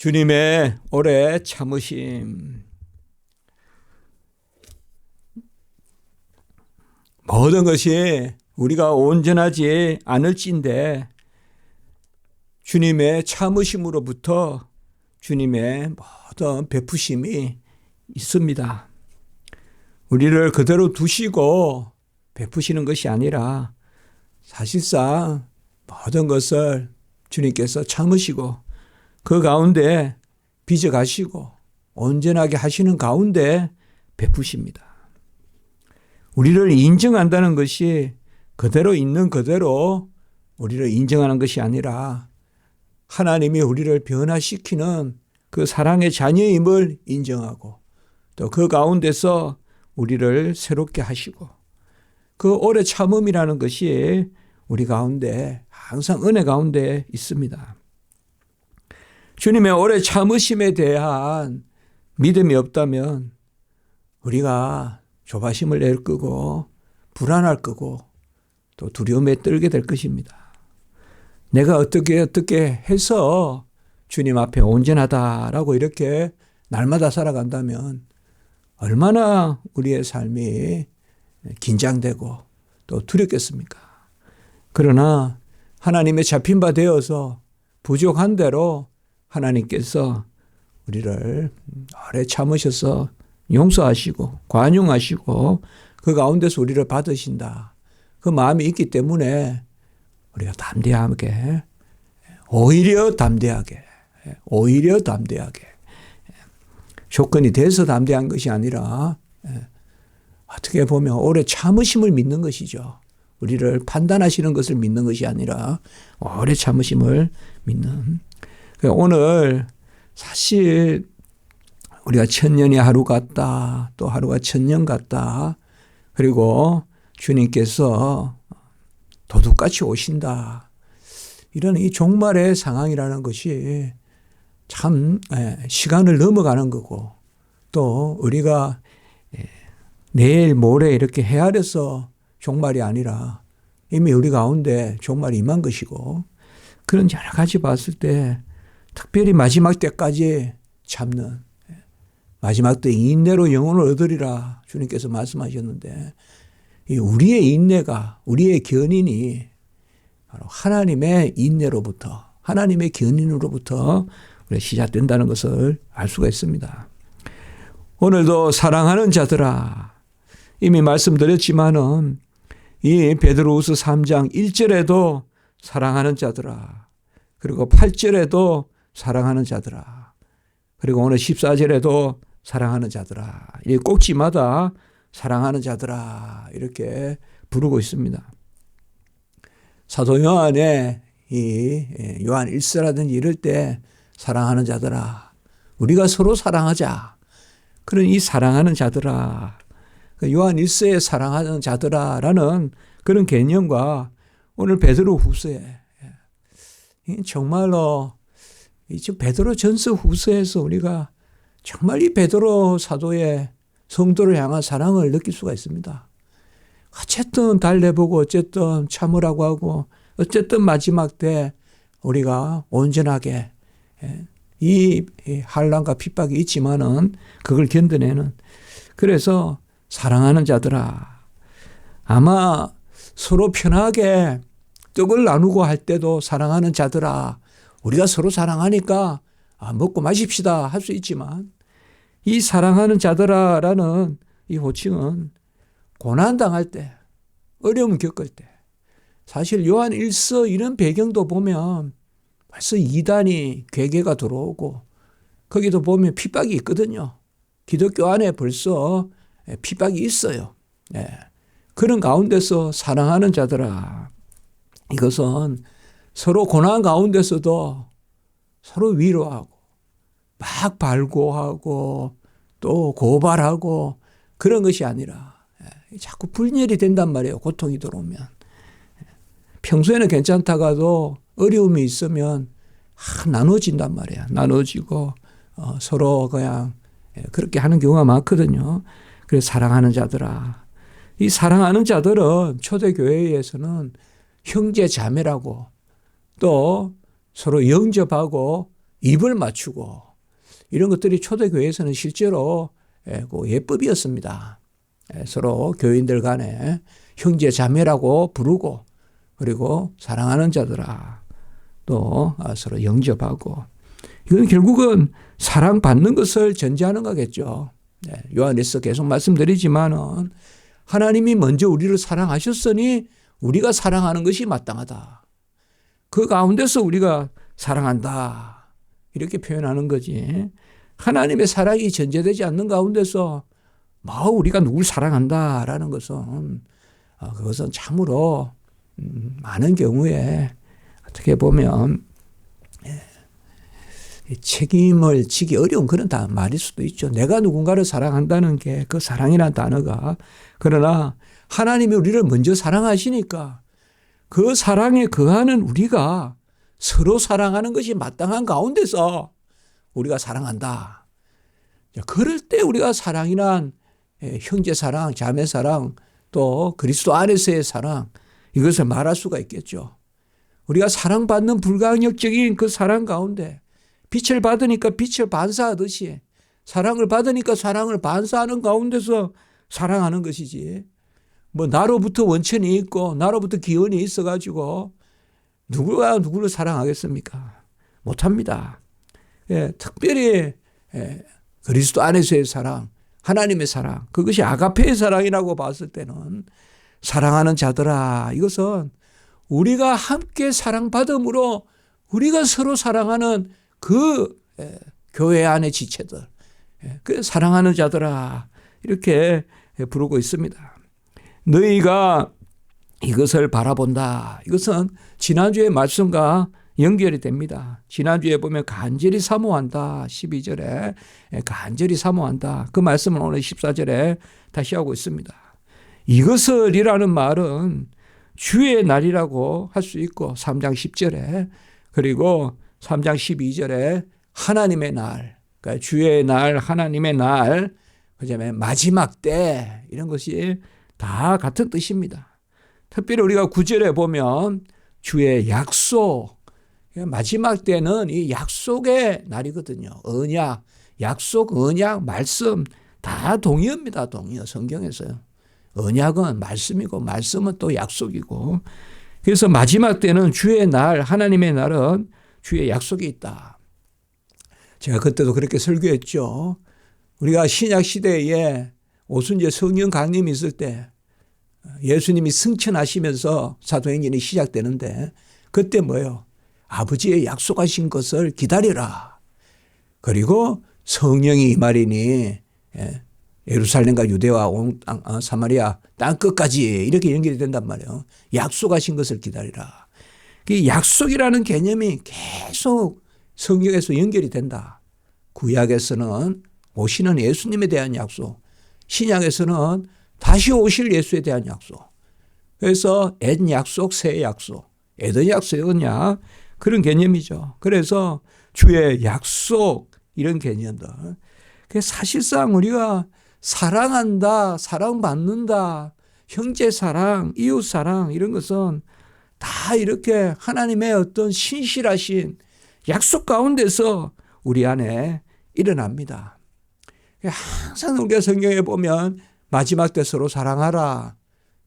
주님의 오래 참으심. 모든 것이 우리가 온전하지 않을진데 주님의 참으심으로부터 주님의 모든 베푸심이 있습니다. 우리를 그대로 두시고 베푸시는 것이 아니라 사실상 모든 것을 주님께서 참으시고 그 가운데 빚어가시고 온전하게 하시는 가운데 베푸십니다. 우리를 인정한다는 것이 그대로 있는 그대로 우리를 인정하는 것이 아니라 하나님이 우리를 변화시키는 그 사랑의 자녀임을 인정하고 또 그 가운데서 우리를 새롭게 하시고 그 오래 참음이라는 것이 우리 가운데 항상 은혜 가운데 있습니다. 주님의 오래 참으심에 대한 믿음이 없다면 우리가 조바심을 낼 거고 불안할 거고 또 두려움에 떨게 될 것입니다. 내가 어떻게 해서 주님 앞에 온전하다라고 이렇게 날마다 살아간다면 얼마나 우리의 삶이 긴장되고 또 두렵겠습니까? 그러나 하나님의 잡힌 바 되어서 부족한 대로 하나님께서 우리를 오래 참으셔서 용서하시고 관용하시고 그 가운데서 우리를 받으신다. 그 마음이 있기 때문에 우리가 담대하게 오히려 담대하게 조건이 돼서 담대한 것이 아니라 어떻게 보면 오래 참으심을 믿는 것이죠. 우리를 판단하시는 것을 믿는 것이 아니라 오래 참으심을 믿는. 오늘 사실 우리가 1000년이 하루 같다. 또 하루가 1000년 같다. 그리고 주님께서 도둑같이 오신다. 이런 이 종말의 상황이라는 것이 참 시간을 넘어가는 거고 또 우리가 내일 모레 이렇게 헤아려서 종말이 아니라 이미 우리 가운데 종말이 임한 것이고 그런 여러 가지 봤을 때 특별히 마지막 때까지 참는 마지막 때 인내로 영혼을 얻으리라 주님께서 말씀하셨는데 이 우리의 인내가 우리의 견인이 바로 하나님의 인내로부터 하나님의 견인으로부터 시작된다는 것을 알 수가 있습니다. 오늘도 사랑하는 자들아 이미 말씀드렸지만은 이 베드로후서 3장 1절에도 사랑하는 자들아 그리고 8절에도 사랑하는 자들아 그리고 오늘 14절에도 사랑하는 자들아 이 꼭지마다 사랑하는 자들아 이렇게 부르고 있습니다. 사도 요한의 이 요한 1서라든지 이럴 때 사랑하는 자들아 우리가 서로 사랑하자 그런 이 사랑하는 자들아 요한 1서에 사랑하는 자들아라는 그런 개념과 오늘 베드로 후서에 정말로 지금 베드로 전서 후서에서 우리가 정말 이 베드로 사도의 성도를 향한 사랑을 느낄 수가 있습니다. 어쨌든 달래보고 어쨌든 참으라고 하고 어쨌든 마지막 때 우리가 온전하게 이 환난과 핍박이 있지만은 그걸 견뎌내는 그래서 사랑하는 자들아 아마 서로 편하게 떡을 나누고 할 때도 사랑하는 자들아 우리가 서로 사랑하니까 먹고 마십시다 할 수 있지만 이 사랑하는 자들아라는 이 호칭은 고난당할 때 어려움 겪을 때 사실 요한 1서 이런 배경도 보면 벌써 이단이 괴계가 들어오고 거기도 보면 핍박이 있거든요. 기독교 안에 벌써 핍박이 있어요. 그런 가운데서 사랑하는 자들아 이것은 서로 고난 가운데서도 서로 위로하고 막 발고하고 또 고발하고 그런 것이 아니라 자꾸 분열이 된단 말이에요. 고통이 들어오면. 평소에는 괜찮다가도 어려움이 있으면 나눠진단 말이에요. 나눠지고 서로 그냥 그렇게 하는 경우가 많거든요. 그래서 사랑하는 자들아. 이 사랑하는 자들은 초대교회에서는 형제 자매라고 또 서로 영접하고 입을 맞추고 이런 것들이 초대교회에서는 실제로 예법이었습니다. 서로 교인들 간에 형제 자매라고 부르고 그리고 사랑하는 자들아 또 서로 영접하고 이건 결국은 사랑받는 것을 전제하는 거겠죠. 요한에서 계속 말씀드리지만은 하나님이 먼저 우리를 사랑하셨으니 우리가 사랑하는 것이 마땅하다. 그 가운데서 우리가 사랑한다. 이렇게 표현하는 거지. 하나님의 사랑이 전제되지 않는 가운데서 우리가 누굴 사랑한다라는 것은 그것은 참으로 많은 경우에 어떻게 보면 책임을 지기 어려운 그런 말일 수도 있죠. 내가 누군가를 사랑한다는 게 그 사랑이라는 단어가 그러나 하나님이 우리를 먼저 사랑하시니까 그 사랑에 거하는 우리가 서로 사랑하는 것이 마땅한 가운데서 우리가 사랑한다. 그럴 때 우리가 사랑이란 형제 사랑, 자매 사랑 또 그리스도 안에서의 사랑 이것을 말할 수가 있겠죠. 우리가 사랑받는 불가항력적인 그 사랑 가운데 빛을 받으니까 빛을 반사하듯이 사랑을 받으니까 사랑을 반사하는 가운데서 사랑하는 것이지. 나로부터 원천이 있고 나로부터 기원이 있어가지고 누구가 누구를 사랑하겠습니까? 못합니다. 특별히 그리스도 안에서의 사랑, 하나님의 사랑, 그것이 아가페의 사랑이라고 봤을 때는 사랑하는 자들아 이것은 우리가 함께 사랑받음으로 우리가 서로 사랑하는 그 교회 안의 지체들, 그 사랑하는 자들아 이렇게 부르고 있습니다. 너희가 이것을 바라본다. 이것은 지난주의 말씀과 연결이 됩니다. 지난주에 보면 간절히 사모한다. 12절에 간절히 사모한다. 그 말씀을 오늘 14절에 다시 하고 있습니다. 이것을이라는 말은 주의 날이라고 할 수 있고 3장 10절에 그리고 3장 12절에 하나님의 날, 그러니까 주의 날, 하나님의 날, 그다음에 마지막 때 이런 것이 다 같은 뜻입니다. 특별히 우리가 9절에 보면 주의 약속, 마지막 때는 이 약속의 날이거든요. 언약, 약속, 언약, 말씀 다 동의어입니다. 동의어 성경에서요. 언약은 말씀이고 말씀은 또 약속이고 그래서 마지막 때는 주의 날, 하나님의 날은 주의 약속이 있다. 제가 그때도 그렇게 설교했죠. 우리가 신약 시대에 오순절 성령 강림이 있을 때 예수님이 승천하시면서 사도행전이 시작되는데 그때 뭐예요? 아버지의 약속하신 것을 기다리라. 그리고 성령이 임하리니 예루살렘과 유대와 온 사마리아 땅 끝까지 이렇게 연결이 된단 말이에요. 약속하신 것을 기다리라. 그 약속이라는 개념이 계속 성경에서 연결이 된다. 구약에서는 오시는 예수님에 대한 약속, 신약에서는 다시 오실 예수에 대한 약속. 그래서 옛 약속, 새 약속, 에덴 약속이냐 그런 개념이죠. 그래서 주의 약속 이런 개념들. 사실상 우리가 사랑한다, 사랑받는다, 형제 사랑, 이웃 사랑 이런 것은 다 이렇게 하나님의 어떤 신실하신 약속 가운데서 우리 안에 일어납니다. 항상 우리가 성경에 보면 마지막 때 서로 사랑하라,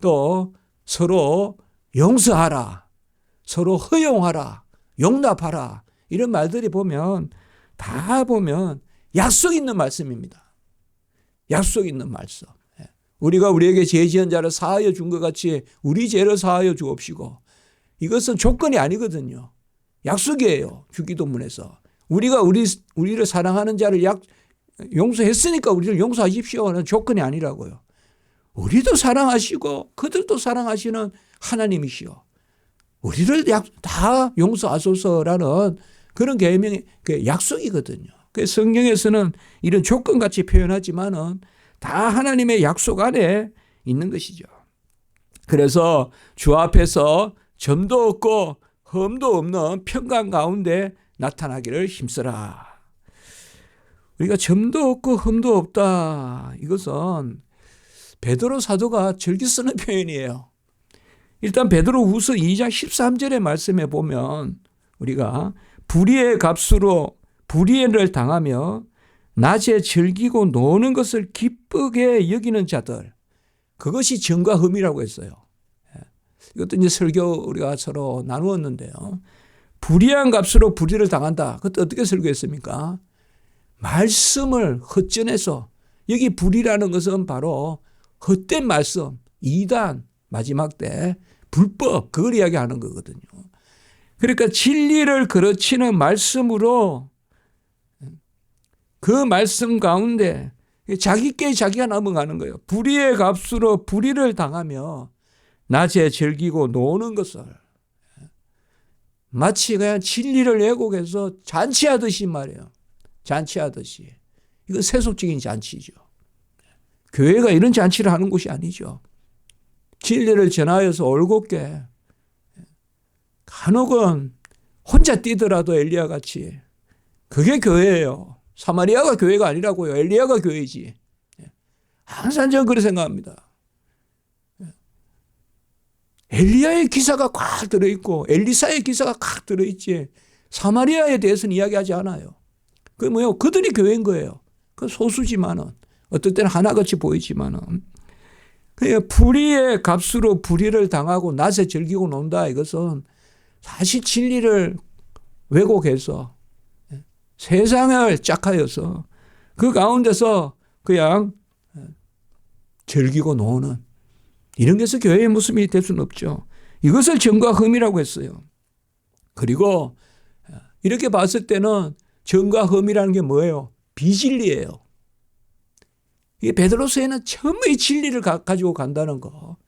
또 서로 용서하라, 서로 허용하라, 용납하라 이런 말들이 보면 다 보면 약속 있는 말씀입니다. 약속 있는 말씀. 우리가 우리에게 죄 지은 자를 사하여 준 것 같이 우리 죄를 사하여 주옵시고 이것은 조건이 아니거든요. 약속이에요. 주기도문에서. 우리가 우리를 사랑하는 자를 용서했으니까 우리를 용서하십시오는 조건이 아니라고요. 우리도 사랑하시고 그들도 사랑하시는 하나님이시오. 우리를 다 용서하소서라는 그런 계명이 약속이거든요. 그래서 성경에서는 이런 조건같이 표현하지만은 다 하나님의 약속 안에 있는 것이죠. 그래서 주 앞에서 점도 없고 흠도 없는 평강 가운데 나타나기를 힘쓰라. 우리가 점도 없고 흠도 없다. 이것은 베드로 사도가 즐겨 쓰는 표현이에요. 일단 베드로후서 2장 13절의 말씀에 보면 우리가 불의의 값으로 불의를 당하며 낮에 즐기고 노는 것을 기쁘게 여기는 자들, 그것이 정과 흠이라고 했어요. 이것도 이제 설교 우리가 서로 나누었는데요. 불의한 값으로 불의를 당한다. 그것도 어떻게 설교했습니까? 말씀을 헛전해서, 여기 불의라는 것은 바로 헛된 말씀, 이단, 마지막 때 불법, 그걸 이야기하는 거거든요. 그러니까 진리를 그르치는 말씀으로 그 말씀 가운데 자기께 자기가 넘어가는 거예요. 불의의 값으로 불의를 당하며 낮에 즐기고 노는 것을, 마치 그냥 진리를 왜곡해서 잔치하듯이 말이에요. 잔치하듯이. 이건 세속적인 잔치죠. 교회가 이런 잔치를 하는 곳이 아니죠. 진리를 전하여서 올곧게, 간혹은 혼자 뛰더라도 엘리야 같이, 그게 교회예요. 사마리아가 교회가 아니라고요. 엘리야가 교회이지. 항상 저는 그렇게 생각합니다. 엘리야의 기사가 꽉 들어있고 엘리사의 기사가 꽉 들어있지, 사마리아에 대해서는 이야기하지 않아요. 그게 뭐예요? 그들이 교회인 거예요. 그 소수지만은, 어떨 때는 하나같이 보이지만은. 그러니까 불의의 값으로 불의를 당하고 낮에 즐기고 논다, 이것은 사실 진리를 왜곡해서 세상을 짝하여서 그 가운데서 그냥 즐기고 노는, 이런 것이 교회의 모습이 될 수는 없죠. 이것을 정과 흠이라고 했어요. 그리고 이렇게 봤을 때는 정과 흠이라는 게 뭐예요? 비진리예요. 이게 베드로서에는 처음의 진리를 가지고 간다는 거,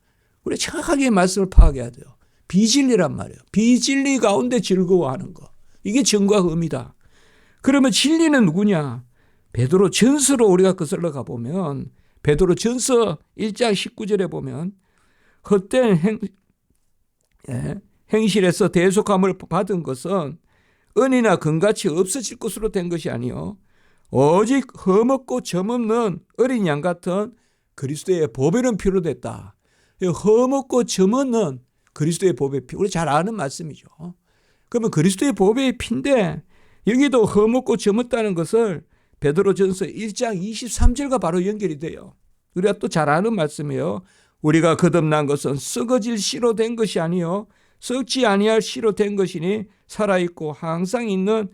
우리 정확하게 말씀을 파악해야 돼요. 비진리란 말이에요. 비진리 가운데 즐거워하는 거, 이게 정과 흠이다. 그러면 진리는 누구냐? 베드로 전서로 우리가 거슬러 가보면, 베드로 전서 1장 19절에 보면, 헛된 행실에서 대속함을 받은 것은 은이나 금같이 없어질 것으로 된 것이 아니요 오직 흠없고 점없는 어린 양 같은 그리스도의 보배는 피로 됐다. 흠없고 점없는 그리스도의 보배 피, 우리 잘 아는 말씀이죠. 그러면 그리스도의 보배의 피인데, 여기도 흠없고 점없다는 것을 베드로전서 1장 23절과 바로 연결이 돼요. 우리가 또 잘 아는 말씀이에요. 우리가 거듭난 것은 썩어질 씨로 된 것이 아니요 썩지 아니할 씨로 된 것이니 살아있고 항상 있는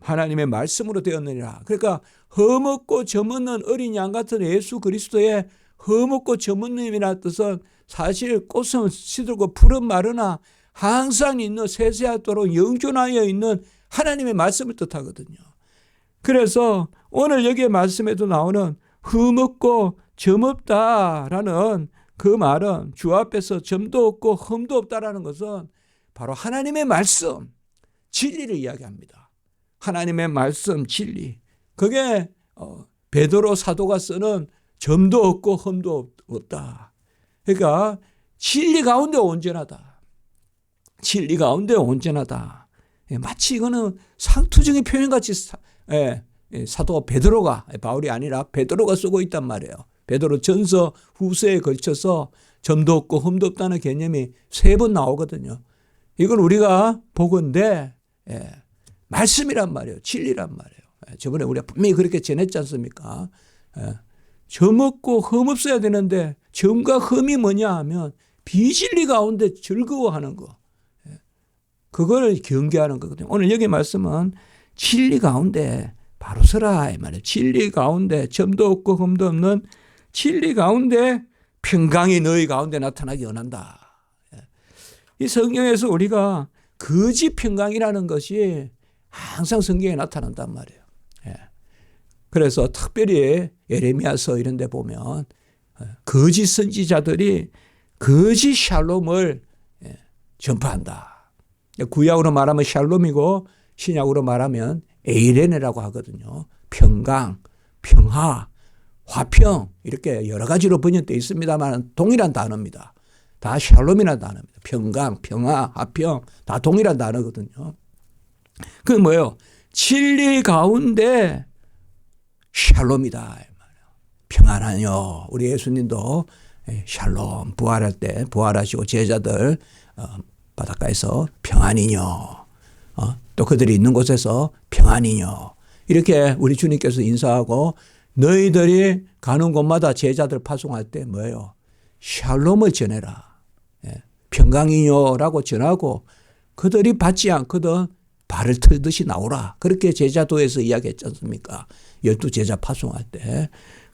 하나님의 말씀으로 되었느니라. 그러니까 흠없고 점없는 어린 양 같은 예수 그리스도의 흠없고 점없음이라는 뜻은 사실 꽃은 시들고 풀은 마르나 항상 있는 세세하도록 영존하여 있는 하나님의 말씀을 뜻하거든요. 그래서 오늘 여기에 말씀에도 나오는 흠없고 점없다라는 그 말은 주 앞에서 점도 없고 흠도 없다라는 것은 바로 하나님의 말씀, 진리를 이야기합니다. 하나님의 말씀, 진리. 그게 베드로 사도가 쓰는 점도 없고 흠도 없다. 그러니까 진리 가운데 온전하다. 진리 가운데 온전하다. 마치 이거는 상투적인 표현같이 사도 베드로가, 바울이 아니라 베드로가 쓰고 있단 말이에요. 베드로 전서 후서에 걸쳐서 점도 없고 흠도 없다는 개념이 3번 나오거든요. 이건 우리가 보건대 말씀이란 말이에요. 진리란 말이에요. 저번에 우리가 분명히 그렇게 전했지 않습니까? 점 없고 흠 없어야 되는데 점과 흠이 뭐냐 하면 비진리 가운데 즐거워하는 거. 그걸 경계하는 거거든요. 오늘 여기 말씀은 진리 가운데 바로 서라 이 말이에요. 진리 가운데 점도 없고 흠도 없는 진리 가운데 평강이 너희 가운데 나타나기 원한다. 이 성경에서 우리가 거짓 평강이라는 것이 항상 성경에 나타난단 말이에요. 그래서 특별히 예레미야서 이런 데 보면 거짓 선지자들이 거짓 샬롬을 전파한다. 구약으로 말하면 샬롬이고 신약으로 말하면 에이레네라고 하거든요. 평강, 평화, 화평 이렇게 여러 가지로 번역되어 있습니다만 동일한 단어입니다. 다 샬롬이라는 단어입니다. 평강, 평화, 화평 다 동일한 단어거든요. 그게 뭐예요? 진리 가운데 샬롬이다. 평안하뇨. 우리 예수님도 샬롬 부활할 때 부활하시고 제자들 바닷가에서 평안이뇨. 또 그들이 있는 곳에서 평안이뇨. 이렇게 우리 주님께서 인사하고 너희들이 가는 곳마다 제자들 파송할 때 뭐예요? 샬롬을 전해라. 평강이요라고 전하고 그들이 받지 않거든 발을 털듯이 나오라. 그렇게 제자도에서 이야기했지 않습니까? 12제자 파송할 때.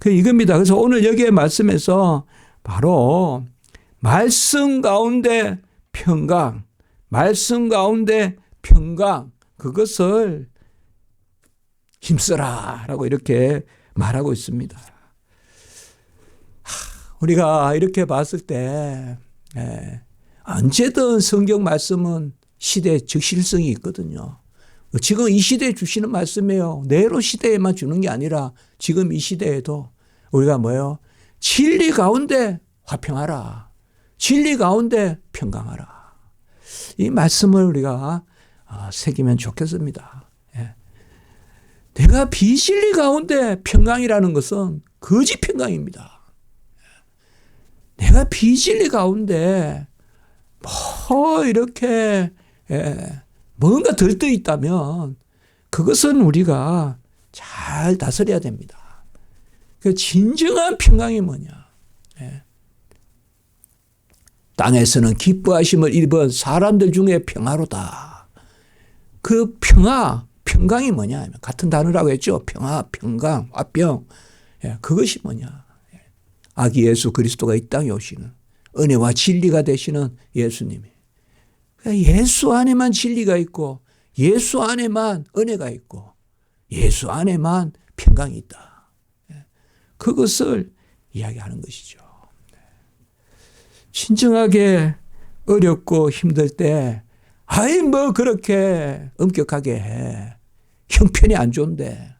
이겁니다. 그래서 오늘 여기에 말씀에서 바로 말씀 가운데 평강, 말씀 가운데 평강, 그것을 힘써라 라고 이렇게 말하고 있습니다. 우리가 이렇게 봤을 때 언제든 성경 말씀은 시대의 적실성이 있거든요. 지금 이 시대에 주시는 말씀이에요. 내로 시대에만 주는 게 아니라 지금 이 시대에도 우리가 뭐예요? 진리 가운데 화평하라. 진리 가운데 평강하라. 이 말씀을 우리가 새기면 좋겠습니다. 내가 비진리 가운데 평강이라는 것은 거짓 평강입니다. 내가 비진리 가운데 뭐 이렇게 뭔가 들떠 있다면 그것은 우리가 잘 다스려야 됩니다. 그 진정한 평강이 뭐냐? 땅에서는 기뻐하심을 입은 사람들 중에 평화로다. 그 평강이 뭐냐 하면 같은 단어라고 했죠. 평화, 평강, 화평. 그것이 뭐냐? 아기 예수 그리스도가 이 땅에 오시는 은혜와 진리가 되시는 예수님이. 예수 안에만 진리가 있고 예수 안에만 은혜가 있고 예수 안에만 평강이 있다. 그것을 이야기하는 것이죠. 진정하게 어렵고 힘들 때 아이 뭐 그렇게 엄격하게 해. 형편이 안 좋은데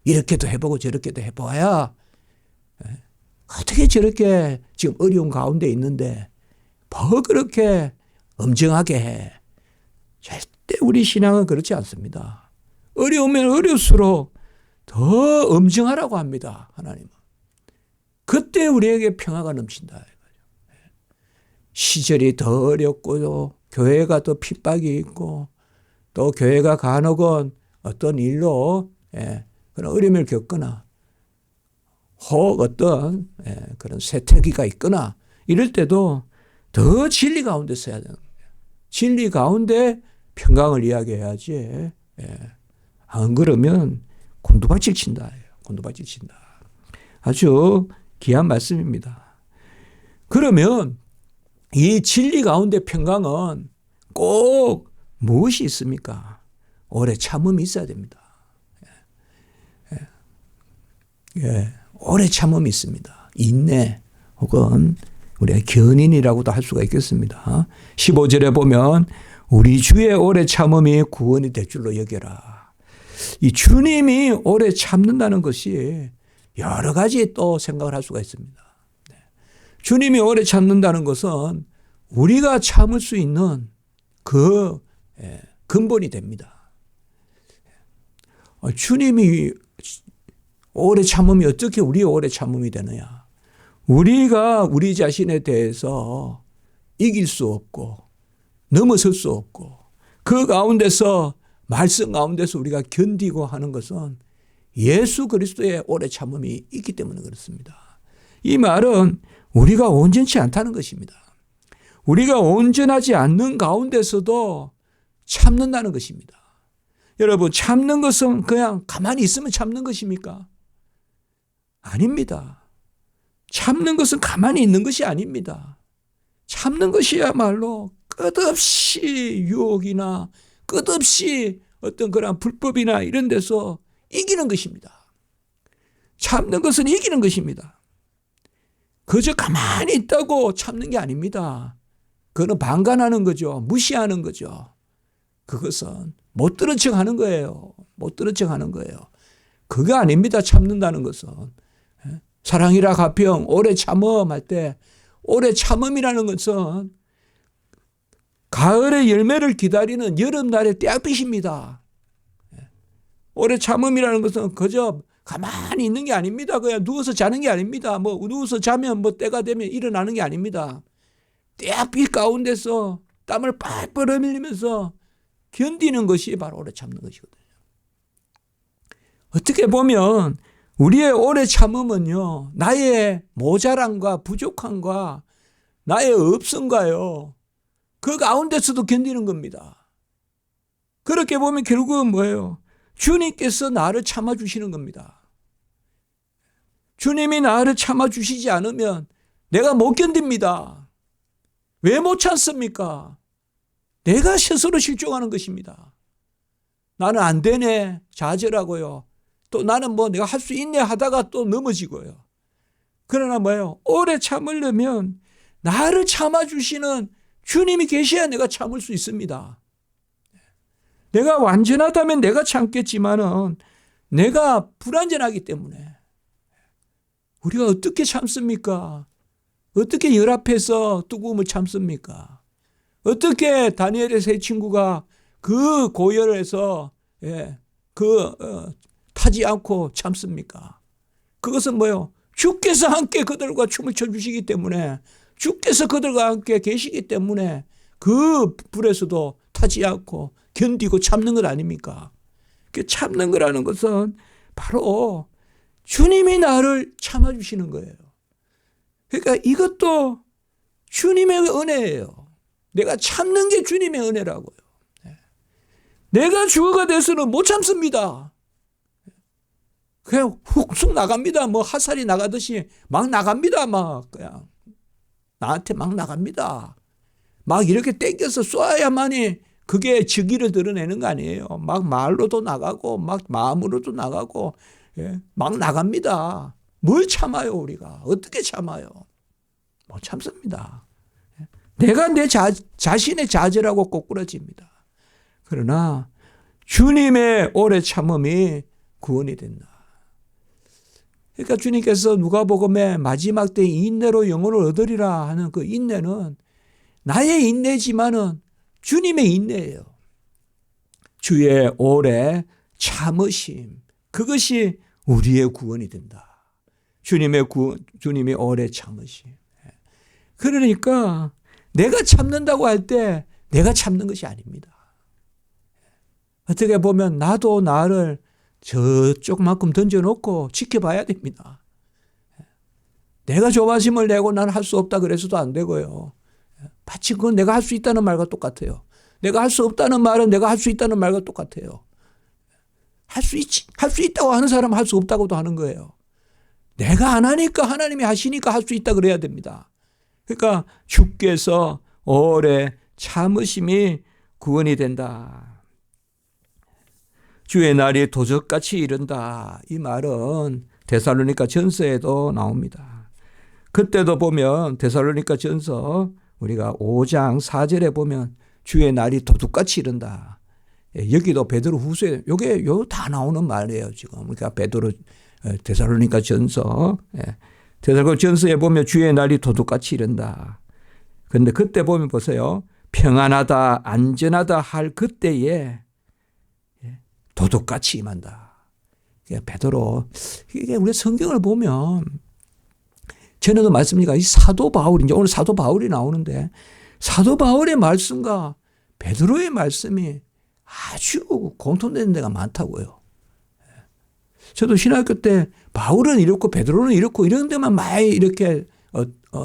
이렇게도 해보고 저렇게도 해봐야 어떻게 저렇게 지금 어려운 가운데 있는데 뭐 그렇게 엄정하게 해. 절대 우리 신앙은 그렇지 않습니다. 어려우면 어려울수록 더 엄정하라고 합니다. 하나님은. 그때 우리에게 평화가 넘친다. 시절이 더 어렵고 교회가 더 핍박이 있고 또 교회가 간혹은 어떤 일로 그런 어려움을 겪거나 혹 어떤 그런 세태기가 있거나 이럴 때도 더 진리 가운데 서야 되는 거예요. 진리 가운데 평강을 이야기해야지. 안 그러면 곤두박질 친다. 곤두박질 친다. 아주 귀한 말씀입니다. 그러면 이 진리 가운데 평강은 꼭 무엇이 있습니까? 오래 참음이 있어야 됩니다. 오래 참음이 있습니다. 인내 혹은 우리가 견인이라고도 할 수가 있겠습니다. 15절에 보면 우리 주의 오래 참음이 구원이 될 줄로 여겨라. 이 주님이 오래 참는다는 것이 여러 가지 또 생각을 할 수가 있습니다. 주님이 오래 참는다는 것은 우리가 참을 수 있는 그 근본이 됩니다. 주님이 오래 참음이 어떻게 우리의 오래 참음이 되느냐? 우리가 우리 자신에 대해서 이길 수 없고 넘어설 수 없고 그 가운데서 말씀 가운데서 우리가 견디고 하는 것은 예수 그리스도의 오래 참음이 있기 때문에 그렇습니다. 이 말은 우리가 온전치 않다는 것입니다. 우리가 온전하지 않는 가운데서도 참는다는 것입니다. 여러분, 참는 것은 그냥 가만히 있으면 참는 것입니까? 아닙니다. 참는 것은 가만히 있는 것이 아닙니다. 참는 것이야말로 끝없이 유혹이나 끝없이 어떤 그런 불법이나 이런 데서 이기는 것입니다. 참는 것은 이기는 것입니다. 그저 가만히 있다고 참는 게 아닙니다. 그거는 방관하는 거죠. 무시하는 거죠. 그것은 못 들은 척 하는 거예요. 못 들은 척 하는 거예요. 그거 아닙니다. 참는다는 것은. 사랑이라 가평 오래 참음 할 때 오래 참음이라는 것은 가을의 열매를 기다리는 여름날의 떼약빛입니다. 오래 참음이라는 것은 그저 가만히 있는 게 아닙니다. 그냥 누워서 자는 게 아닙니다. 뭐 누워서 자면 뭐 때가 되면 일어나는 게 아닙니다. 떼약빛 가운데서 땀을 뻘뻘 흘리면서 견디는 것이 바로 오래 참는 것이거든요. 어떻게 보면 우리의 오래 참음은요, 나의 모자람과 부족함과 나의 없음과요, 그 가운데서도 견디는 겁니다. 그렇게 보면 결국은 뭐예요? 주님께서 나를 참아주시는 겁니다. 주님이 나를 참아주시지 않으면 내가 못 견딥니다. 왜 못 참습니까? 내가 스스로 실종하는 것입니다. 나는 안 되네, 좌절하고요. 또 나는 뭐 내가 할 수 있네 하다가 또 넘어지고요. 그러나 뭐예요? 오래 참으려면 나를 참아주시는 주님이 계셔야 내가 참을 수 있습니다. 내가 완전하다면 내가 참겠지만은 내가 불완전하기 때문에 우리가 어떻게 참습니까? 어떻게 열 앞에서 뜨거움을 참습니까? 어떻게 다니엘의 세 친구가 그 고열에서 타지 않고 참습니까? 그것은 뭐예요? 주께서 함께 그들과 춤을 춰주시기 때문에, 주께서 그들과 함께 계시기 때문에 그 불에서도 타지 않고 견디고 참는 것 아닙니까? 그 참는 거라는 것은 바로 주님이 나를 참아주시는 거예요. 그러니까 이것도 주님의 은혜예요. 내가 참는 게 주님의 은혜라고요. 내가 주어가 돼서는 못 참습니다. 그냥 훅쑥 나갑니다. 뭐 화살이 나가듯이 막 나갑니다. 막 그냥 나한테 막 나갑니다. 막 이렇게 땡겨서 쏘아야만이 그게 즉위를 드러내는 거 아니에요. 막 말로도 나가고 막 마음으로도 나가고 막 나갑니다. 뭘 참아요 우리가? 어떻게 참아요? 못 참습니다. 내가 내 자신의 좌절하고 꼬꾸라집니다. 그러나 주님의 오래 참음이 구원이 된다. 그러니까 주님께서 누가복음의 마지막 때 인내로 영혼을 얻으리라 하는 그 인내는 나의 인내지만은 주님의 인내예요. 주의 오래 참으심, 그것이 우리의 구원이 된다. 주님의 오래 참으심. 그러니까 내가 참는다고 할 때 내가 참는 것이 아닙니다. 어떻게 보면 나도 나를 저쪽만큼 던져놓고 지켜봐야 됩니다. 내가 조바심을 내고 나는 할 수 없다 그래서도 안 되고요. 마치 그건 내가 할 수 있다는 말과 똑같아요. 내가 할 수 없다는 말은 내가 할 수 있다는 말과 똑같아요. 할 수 있다고 하는 사람은 할 수 없다고도 하는 거예요. 내가 안 하니까 하나님이 하시니까 할 수 있다 그래야 됩니다. 그러니까 주께서 오래 참으심이 구원이 된다. 주의 날이 도적같이 이른다. 이 말은 데살로니가 전서에도 나옵니다. 그때도 보면 데살로니가 전서 우리가 5장 4절에 보면 주의 날이 도둑같이 이른다. 여기도 베드로 후서에 요게 다 나오는 말이에요, 지금. 그러니까 베드로 데살로니가 전서, 데살로니가 전서에 보면 주의 날이 도둑같이 이른다. 그런데 그때 보면 보세요. 평안하다, 안전하다 할 그때에 도둑같이 임한다. 베드로, 이게 우리 성경을 보면 전에도 말씀드리니까 이 사도 바울, 이제 오늘 사도 바울이 나오는데 사도 바울의 말씀과 베드로의 말씀이 아주 공통되는 데가 많다고요. 저도 신학교 때 바울은 이렇고 베드로는 이렇고 이런 데만 많이 이렇게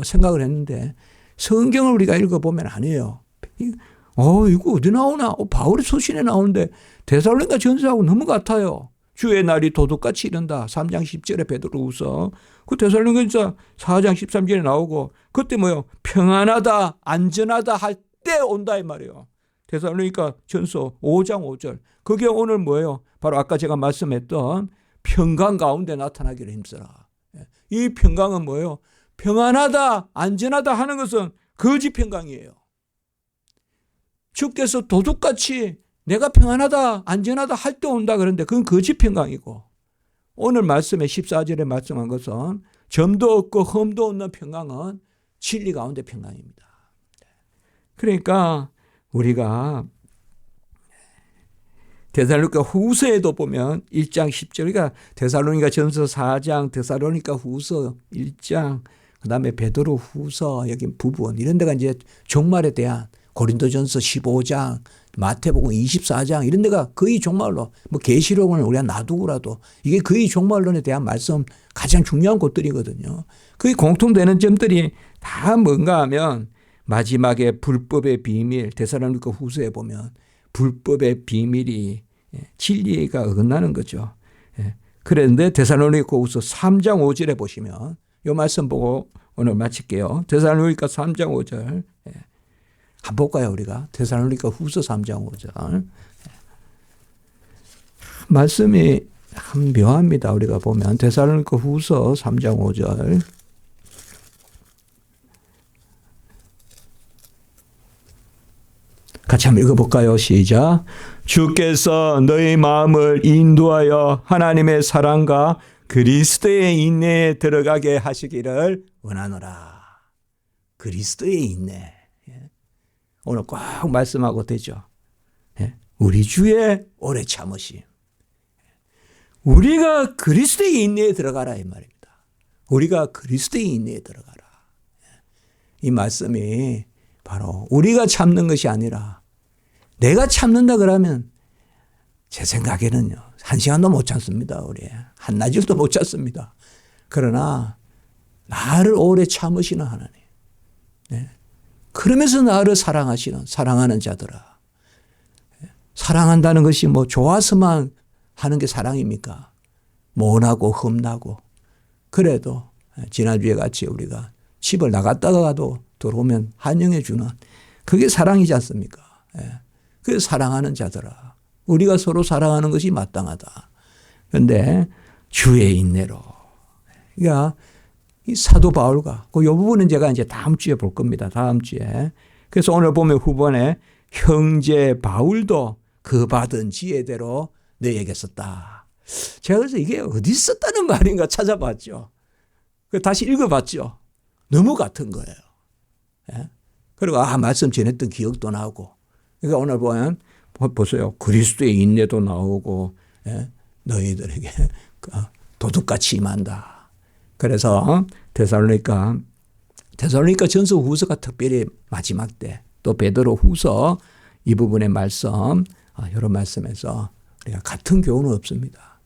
생각을 했는데 성경을 우리가 읽어보면 아니에요. 이거 어디 나오나? 바울의 서신에 나오는데 데살로니가 전서하고 너무 같아요. 주의 날이 도둑같이 이른다. 3장 10절에 베드로후서. 그 데살로니가 4장 13절에 나오고 그때 뭐요? 평안하다, 안전하다 할 때 온다 이 말이에요. 데살로니가 전서 5장 5절. 그게 오늘 뭐예요? 바로 아까 제가 말씀했던 평강 가운데 나타나기를 힘써라. 이 평강은 뭐예요? 평안하다, 안전하다 하는 것은 거짓 평강이에요. 주께서 도둑같이 내가 평안하다, 안전하다 할 때 온다 그러는데 그건 거짓 평강이고 오늘 말씀에 14절에 말씀한 것은 점도 없고 흠도 없는 평강은 진리 가운데 평강입니다. 그러니까 우리가 데살로니가 후서에도 보면 1장 10절, 그러니까 데살로니가 전서 4장, 데살로니가 후서 1장, 그 다음에 베드로 후서 여기 부분 이런 데가 이제 종말에 대한 고린도전서 15장, 마태복음 24장 이런 데가 거의 종말론, 뭐 계시록은 우리가 놔두고라도 이게 거의 종말론에 대한 말씀 가장 중요한 곳들이거든요. 거의 공통되는 점들이 다 뭔가 하면 마지막에 불법의 비밀, 데살로니가 후서에 보면 불법의 비밀이 진리가 어긋나는 거죠. 그런데 데살로니가 후서 3장 5절에 보시면 이 말씀 보고 오늘 마칠게요. 데살로니가 3장 5절 한번 볼까요 우리가? 데살로니가 후서 3장 5절 말씀이 참 묘합니다. 우리가 보면 데살로니가 후서 3장 5절 같이 한번 읽어볼까요? 시작. 주께서 너희 마음을 인도하여 하나님의 사랑과 그리스도의 인내에 들어가게 하시기를 원하노라. 그리스도의 인내. 오늘 꼭 말씀하고 되죠. 우리 주의 오래 참으심. 우리가 그리스도의 인내에 들어가라 이 말입니다. 우리가 그리스도의 인내에 들어가라. 이 말씀이 바로 우리가 참는 것이 아니라 내가 참는다 그러면 제 생각에는요. 1시간도 못 참습니다. 우리. 한나절도 못 참습니다. 그러나 나를 오래 참으시는 하나님. 그러면서 나를 사랑하시는 사랑하는 자들아. 사랑한다는 것이 뭐 좋아서만 하는 게 사랑입니까? 모나고 흠나고. 그래도 지난주에 같이 우리가 집을 나갔다가도 들어오면 환영해 주는 그게 사랑이지 않습니까? 그 사랑하는 자들아. 우리가 서로 사랑하는 것이 마땅하다. 그런데 주의 인내로. 그러니까 이 사도 바울과 이 부분은 제가 이제 다음 주에 볼 겁니다. 다음 주에. 그래서 오늘 보면 후반에 형제 바울도 그 받은 지혜대로 너에게 썼다. 제가 그래서 이게 어디 썼다는 말인가 찾아봤죠. 다시 읽어봤죠. 너무 같은 거예요. 그리고 말씀 전했던 기억도 나고. 그러니까 오늘 보면 보세요. 그리스도의 인내도 나오고 너희들에게 도둑같이 임한다. 그래서 데살로니가 전서 후서가 특별히 마지막 때 또 베드로 후서 이 부분의 말씀 이런 말씀에서 우리가 같은 교훈은 없습니다.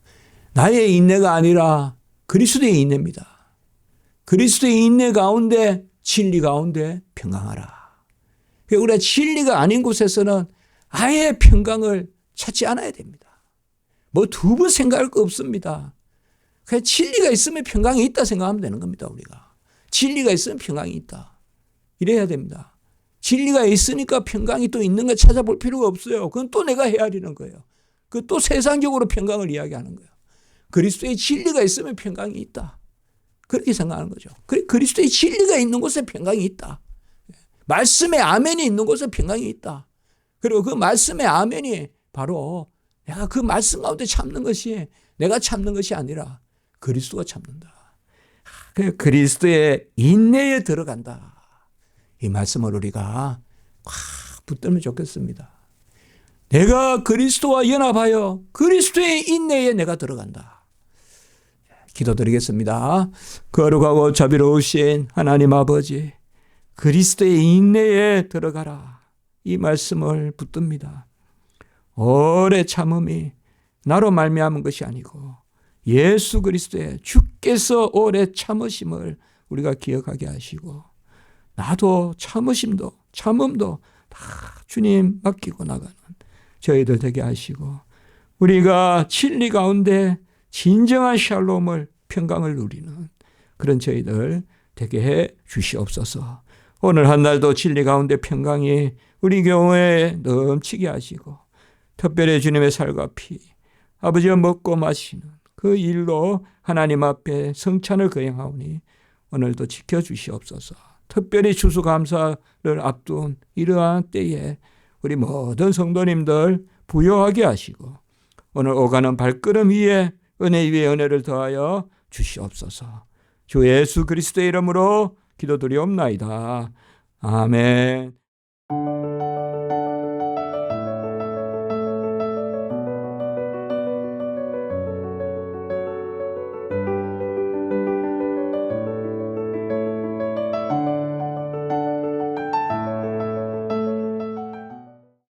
나의 인내가 아니라 그리스도의 인내입니다. 그리스도의 인내 가운데 진리 가운데 평강하라. 우리가 진리가 아닌 곳에서는 아예 평강을 찾지 않아야 됩니다. 뭐 두 번 생각할 거 없습니다. 그냥 진리가 있으면 평강이 있다 생각하면 되는 겁니다. 우리가. 진리가 있으면 평강이 있다. 이래야 됩니다. 진리가 있으니까 평강이 또 있는 걸 찾아볼 필요가 없어요. 그건 또 내가 헤아리는 거예요. 그 또 세상적으로 평강을 이야기하는 거예요. 그리스도의 진리가 있으면 평강이 있다. 그렇게 생각하는 거죠. 그리스도의 진리가 있는 곳에 평강이 있다. 말씀의 아멘이 있는 곳에 평강이 있다. 그리고 그 말씀의 아멘이 바로 내가 그 말씀 가운데 참는 것이 내가 참는 것이 아니라 그리스도가 참는다. 그리스도의 인내에 들어간다. 이 말씀을 우리가 확 붙들면 좋겠습니다. 내가 그리스도와 연합하여 그리스도의 인내에 내가 들어간다. 기도드리겠습니다. 거룩하고 자비로우신 하나님 아버지, 그리스도의 인내에 들어가라. 이 말씀을 붙듭니다. 오래 참음이 나로 말미암은 것이 아니고 예수 그리스도의 주께서 오래 참으심을 우리가 기억하게 하시고 나도 참음도 다 주님 맡기고 나가는 저희들 되게 하시고 우리가 진리 가운데 진정한 샬롬을 평강을 누리는 그런 저희들 되게 해 주시옵소서. 오늘 한 날도 진리 가운데 평강이 우리 교회에 넘치게 하시고 특별히 주님의 살과 피 아버지가 먹고 마시는 그 일로 하나님 앞에 성찬을 거행하오니 오늘도 지켜주시옵소서. 특별히 추수감사를 앞둔 이러한 때에 우리 모든 성도님들 부요하게 하시고 오늘 오가는 발걸음 위에 은혜 위에 은혜를 더하여 주시옵소서. 주 예수 그리스도의 이름으로 기도드리옵나이다. 아멘.